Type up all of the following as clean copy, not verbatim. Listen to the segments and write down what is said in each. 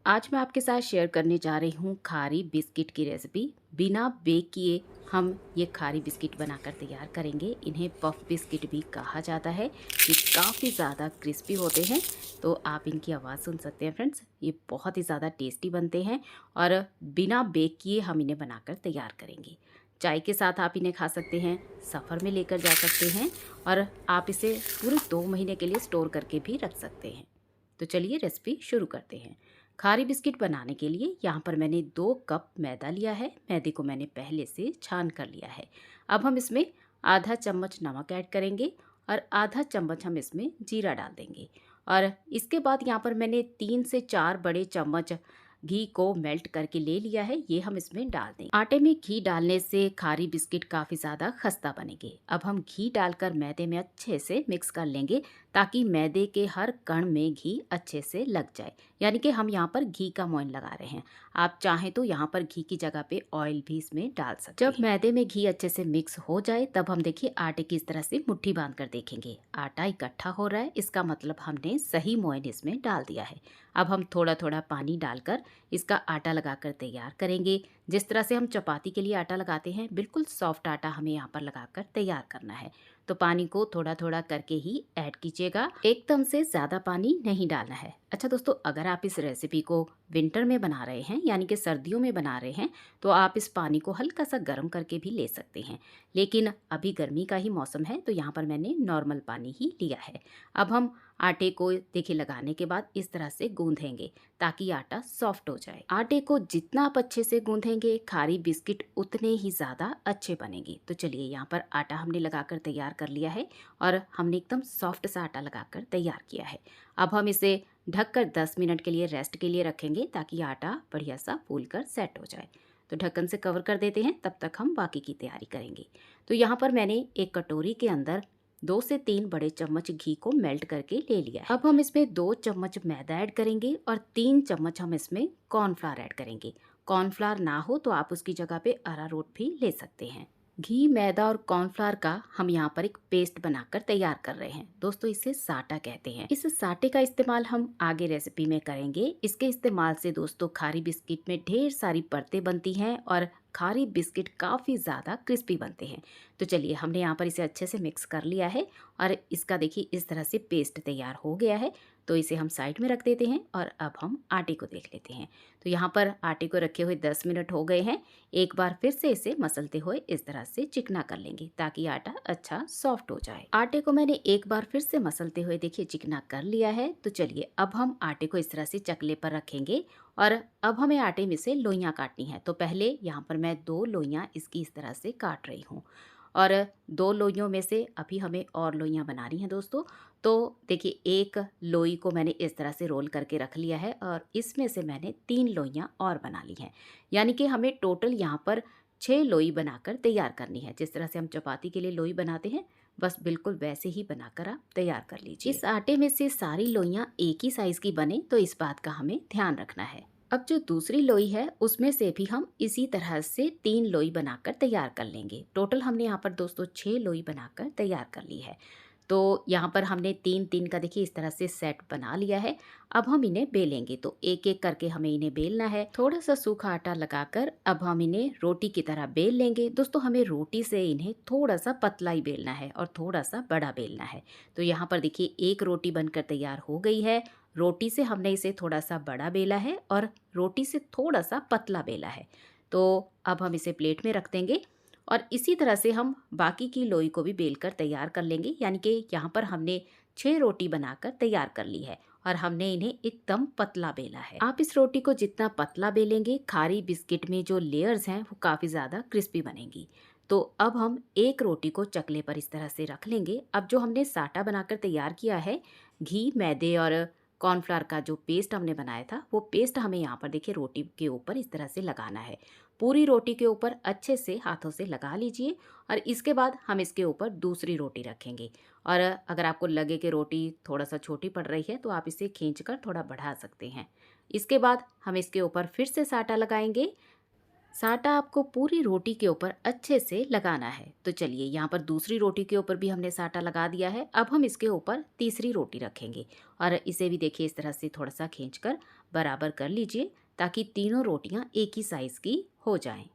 आज मैं आपके साथ शेयर करने जा रही हूँ खारी बिस्किट की रेसिपी। बिना बेक किए हम ये खारी बिस्किट बनाकर तैयार करेंगे। इन्हें पफ बिस्किट भी कहा जाता है। ये काफ़ी ज़्यादा क्रिस्पी होते हैं, तो आप इनकी आवाज़ सुन सकते हैं फ्रेंड्स। ये बहुत ही ज़्यादा टेस्टी बनते हैं और बिना बेक किए हम इन्हें बनाकर तैयार करेंगे। चाय के साथ आप इन्हें खा सकते हैं, सफ़र में लेकर जा सकते हैं और आप इसे पूरे 2 महीने के लिए स्टोर करके भी रख सकते हैं। तो चलिए रेसिपी शुरू करते हैं। खारी बिस्किट बनाने के लिए यहाँ पर मैंने 2 कप मैदा लिया है। मैदे को मैंने पहले से छान कर लिया है। अब हम इसमें आधा चम्मच नमक ऐड करेंगे और आधा चम्मच हम इसमें जीरा डाल देंगे। और इसके बाद यहाँ पर मैंने 3 से 4 बड़े चम्मच घी को मेल्ट करके ले लिया है। ये हम इसमें डाल देंगे। आटे में घी डालने से खारी बिस्किट काफ़ी ज़्यादा खस्ता बनेंगे। अब हम घी डालकर मैदे में अच्छे से मिक्स कर लेंगे ताकि मैदे के हर कण में घी अच्छे से लग जाए। यानी कि हम यहाँ पर घी का मोइन लगा रहे हैं। आप चाहें तो यहाँ पर घी की जगह पे ऑयल भी इसमें डाल सकते हैं। जब मैदे में घी अच्छे से मिक्स हो जाए तब हम देखिए आटे की इस तरह से मुट्ठी बांध कर देखेंगे। आटा इकट्ठा हो रहा है, इसका मतलब हमने सही मोइन इसमें डाल दिया है। अब हम थोड़ा थोड़ा पानी डालकर इसका आटा लगाकर तैयार करेंगे। जिस तरह से हम चपाती के लिए आटा लगाते हैं, बिल्कुल सॉफ्ट आटा हमें यहाँ पर लगाकर तैयार करना है। तो पानी को थोड़ा थोड़ा करके ही ऐड कीजिएगा, एकदम से ज़्यादा पानी नहीं डालना है। अच्छा दोस्तों, अगर आप इस रेसिपी को विंटर में बना रहे हैं यानी कि सर्दियों में बना रहे हैं तो आप इस पानी को हल्का सा गर्म करके भी ले सकते हैं। लेकिन अभी गर्मी का ही मौसम है तो यहाँ पर मैंने नॉर्मल पानी ही लिया है। अब हम आटे को देखिए लगाने के बाद इस तरह से गूंथेंगे ताकि आटा सॉफ्ट हो जाए। आटे को जितना आप अच्छे से गूंथेंगे खारी बिस्किट उतने ही ज़्यादा अच्छे बनेंगे। तो चलिए, यहाँ पर आटा हमने लगाकर तैयार कर लिया है और हमने एकदम सॉफ्ट सा आटा लगाकर तैयार किया है। अब हम इसे ढककर 10 मिनट के लिए रेस्ट के लिए रखेंगे ताकि आटा बढ़िया सा फूल कर सेट हो जाए। तो ढक्कन से कवर कर देते हैं, तब तक हम बाकी की तैयारी करेंगे। तो यहाँ पर मैंने एक कटोरी के अंदर 2 से 3 बड़े चम्मच घी को मेल्ट करके ले लिया है। अब हम इसमें 2 चम्मच मैदा ऐड करेंगे और 3 चम्मच हम इसमें कॉर्नफ्लावर ऐड करेंगे। कॉर्नफ्लावर ना हो तो आप उसकी जगह पे अरारोट भी ले सकते हैं। घी, मैदा और कॉर्नफ्लावर का हम यहाँ पर एक पेस्ट बनाकर तैयार कर रहे हैं। दोस्तों, इसे साटा कहते हैं। इस साटे का इस्तेमाल हम आगे रेसिपी में करेंगे। इसके इस्तेमाल से दोस्तों खारी बिस्किट में ढेर सारी परतें बनती हैं और खारी बिस्किट काफ़ी ज़्यादा क्रिस्पी बनते हैं। तो चलिए, हमने यहाँ पर इसे अच्छे से मिक्स कर लिया है और इसका देखिए इस तरह से पेस्ट तैयार हो गया है। तो इसे हम साइड में रख देते हैं और अब हम आटे को देख लेते हैं। तो यहाँ पर आटे को रखे हुए 10 मिनट हो गए हैं। एक बार फिर से इसे मसलते हुए इस तरह से चिकना कर लेंगे ताकि आटा अच्छा सॉफ्ट हो जाए। आटे को मैंने एक बार फिर से मसलते हुए देखिए चिकना कर लिया है। तो चलिए, अब हम आटे को इस तरह से चकले पर रखेंगे और अब हमें आटे में से लोइयाँ काटनी है। तो पहले यहाँ पर मैं 2 लोइयाँ इसकी इस तरह से काट रही हूँ और 2 लोइयों में से अभी हमें और लोइयाँ बनानी हैं दोस्तों। तो देखिए, एक लोई को मैंने इस तरह से रोल करके रख लिया है और इसमें से मैंने 3 लोइयाँ और बना ली हैं। यानी कि हमें टोटल यहाँ पर 6 लोई बनाकर तैयार करनी है। जिस तरह से हम चपाती के लिए लोई बनाते हैं, बस बिल्कुल वैसे ही बनाकर आप तैयार कर लीजिए। इस आटे में से सारी लोइयाँ एक ही साइज़ की बने, तो इस बात का हमें ध्यान रखना है। अब जो दूसरी लोई है उसमें से भी हम इसी तरह से 3 लोई बनाकर तैयार कर लेंगे। टोटल हमने यहाँ पर दोस्तों 6 लोई बनाकर तैयार कर ली है। तो यहाँ पर हमने 3-3 का देखिए इस तरह से सेट बना लिया है। अब हम इन्हें बेलेंगे, तो एक एक करके हमें इन्हें बेलना है। थोड़ा सा सूखा आटा लगाकर अब हम इन्हें रोटी की तरह बेल लेंगे। दोस्तों, हमें रोटी से इन्हें थोड़ा सा पतला ही बेलना है और थोड़ा सा बड़ा बेलना है। तो यहाँ पर देखिए एक रोटी बनकर तैयार हो गई है। रोटी से हमने इसे थोड़ा सा बड़ा बेला है और रोटी से थोड़ा सा पतला बेला है। तो अब हम इसे प्लेट में रख देंगे और इसी तरह से हम बाकी की लोई को भी बेलकर तैयार कर लेंगे। यानी कि यहाँ पर हमने 6 रोटी बनाकर तैयार कर ली है और हमने इन्हें एकदम पतला बेला है। आप इस रोटी को जितना पतला बेलेंगे, खारी बिस्किट में जो लेयर्स हैं वो काफ़ी ज़्यादा क्रिस्पी बनेंगी। तो अब हम एक रोटी को चकले पर इस तरह से रख लेंगे। अब जो हमने साटा बनाकर तैयार किया है, घी, मैदे और कॉर्नफ्लावर का जो पेस्ट हमने बनाया था, वो पेस्ट हमें यहाँ पर देखिए रोटी के ऊपर इस तरह से लगाना है। पूरी रोटी के ऊपर अच्छे से हाथों से लगा लीजिए और इसके बाद हम इसके ऊपर दूसरी रोटी रखेंगे। और अगर आपको लगे कि रोटी थोड़ा सा छोटी पड़ रही है तो आप इसे खींचकर थोड़ा बढ़ा सकते हैं। इसके बाद हम इसके ऊपर फिर से साटा लगाएंगे साटा आपको पूरी रोटी के ऊपर अच्छे से लगाना है। तो चलिए, यहाँ पर दूसरी रोटी के ऊपर भी हमने साटा लगा दिया है। अब हम इसके ऊपर तीसरी रोटी रखेंगे और इसे भी देखिए इस तरह से थोड़ा सा खींचकर बराबर कर लीजिए, ताकि तीनों रोटियाँ एक ही साइज़ की हो जाएं।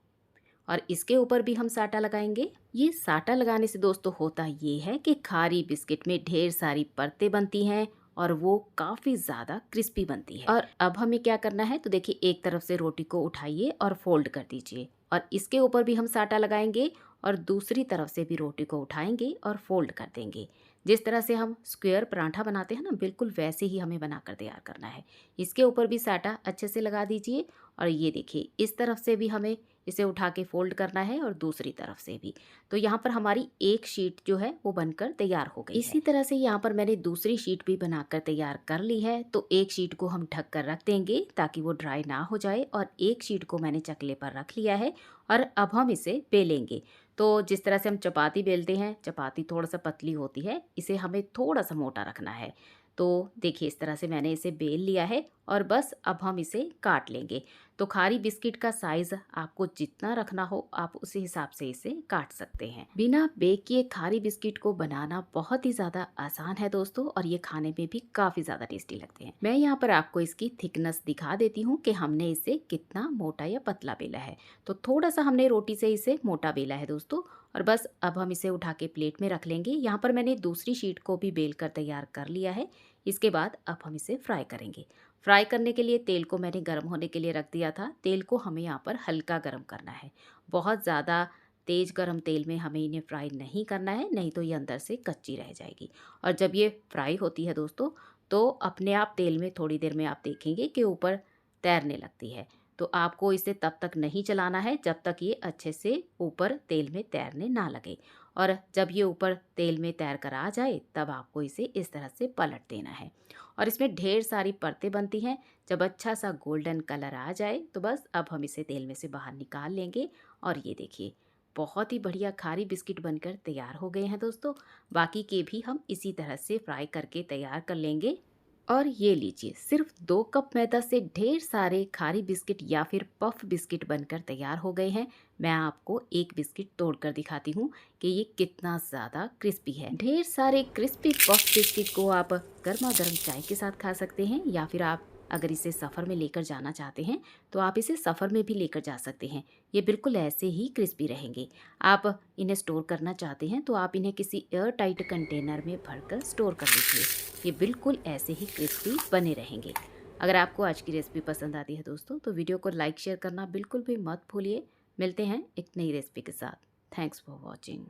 और इसके ऊपर भी हम साटा लगाएंगे। ये साटा लगाने से दोस्तों होता ये है कि खारी बिस्किट में ढेर सारी परतें बनती हैं और वो काफ़ी ज़्यादा क्रिस्पी बनती है। और अब हमें क्या करना है, तो देखिए एक तरफ से रोटी को उठाइए और फोल्ड कर दीजिए और इसके ऊपर भी हम साटा लगाएंगे और दूसरी तरफ से भी रोटी को उठाएंगे और फोल्ड कर देंगे। जिस तरह से हम स्क्वायर पराठा बनाते हैं ना, बिल्कुल वैसे ही हमें बनाकर तैयार करना है। इसके ऊपर भी साटा अच्छे से लगा दीजिए और ये देखिए इस तरफ से भी हमें इसे उठा के फोल्ड करना है और दूसरी तरफ से भी। तो यहाँ पर हमारी एक शीट जो है वो बनकर तैयार हो गई। इसी तरह से यहाँ पर मैंने दूसरी शीट भी बनाकर तैयार कर ली है। तो एक शीट को हम ढक कर रख देंगे ताकि वो ड्राई ना हो जाए और एक शीट को मैंने चकले पर रख लिया है और अब हम इसे बेलेंगे। तो जिस तरह से हम चपाती बेलते हैं, चपाती थोड़ा सा पतली होती है, इसे हमें थोड़ा सा मोटा रखना है। तो देखिए इस तरह से मैंने इसे बेल लिया है और बस अब हम इसे काट लेंगे। तो खारी बिस्किट का साइज़ आपको जितना रखना हो आप उसी हिसाब से इसे काट सकते हैं। बिना बेक किए खारी बिस्किट को बनाना बहुत ही ज़्यादा आसान है दोस्तों, और ये खाने में भी काफ़ी ज़्यादा टेस्टी लगते हैं। मैं यहाँ पर आपको इसकी थिकनेस दिखा देती हूँ कि हमने इसे कितना मोटा या पतला बेला है। तो थोड़ा सा हमने रोटी से इसे मोटा बेला है दोस्तों, और बस अब हम इसे उठा के प्लेट में रख लेंगे। यहाँ पर मैंने दूसरी शीट को भी बेल कर तैयार कर लिया है। इसके बाद अब हम इसे फ्राई करेंगे। फ्राई करने के लिए तेल को मैंने गर्म होने के लिए रख दिया था। तेल को हमें यहाँ पर हल्का गर्म करना है, बहुत ज़्यादा तेज़ गर्म तेल में हमें इन्हें फ्राई नहीं करना है, नहीं तो ये अंदर से कच्ची रह जाएगी। और जब ये फ्राई होती है दोस्तों, तो अपने आप तेल में थोड़ी देर में आप देखेंगे कि ऊपर तैरने लगती है। तो आपको इसे तब तक नहीं चलाना है जब तक ये अच्छे से ऊपर तेल में तैरने ना लगे। और जब ये ऊपर तेल में तैर कर आ जाए तब आपको इसे इस तरह से पलट देना है। और इसमें ढेर सारी परतें बनती हैं। जब अच्छा सा गोल्डन कलर आ जाए तो बस अब हम इसे तेल में से बाहर निकाल लेंगे। और ये देखिए बहुत ही बढ़िया खारी बिस्किट बनकर तैयार हो गए हैं दोस्तों। बाकी के भी हम इसी तरह से फ्राई करके तैयार कर लेंगे। और ये लीजिए, सिर्फ 2 कप मैदा से ढेर सारे खारी बिस्किट या फिर पफ बिस्किट बनकर तैयार हो गए हैं। मैं आपको एक बिस्किट तोड़कर दिखाती हूँ कि ये कितना ज़्यादा क्रिस्पी है। ढेर सारे क्रिस्पी पफ बिस्किट को आप गर्मा गर्म चाय के साथ खा सकते हैं, या फिर आप अगर इसे सफ़र में लेकर जाना चाहते हैं तो आप इसे सफ़र में भी लेकर जा सकते हैं। ये बिल्कुल ऐसे ही क्रिस्पी रहेंगे। आप इन्हें स्टोर करना चाहते हैं तो आप इन्हें किसी एयर टाइट कंटेनर में भरकर स्टोर कर लीजिए। ये बिल्कुल ऐसे ही क्रिस्पी बने रहेंगे। अगर आपको आज की रेसिपी पसंद आती है दोस्तों, तो वीडियो को लाइक शेयर करना बिल्कुल भी मत भूलिए। मिलते हैं एक नई रेसिपी के साथ। Thanks for watching.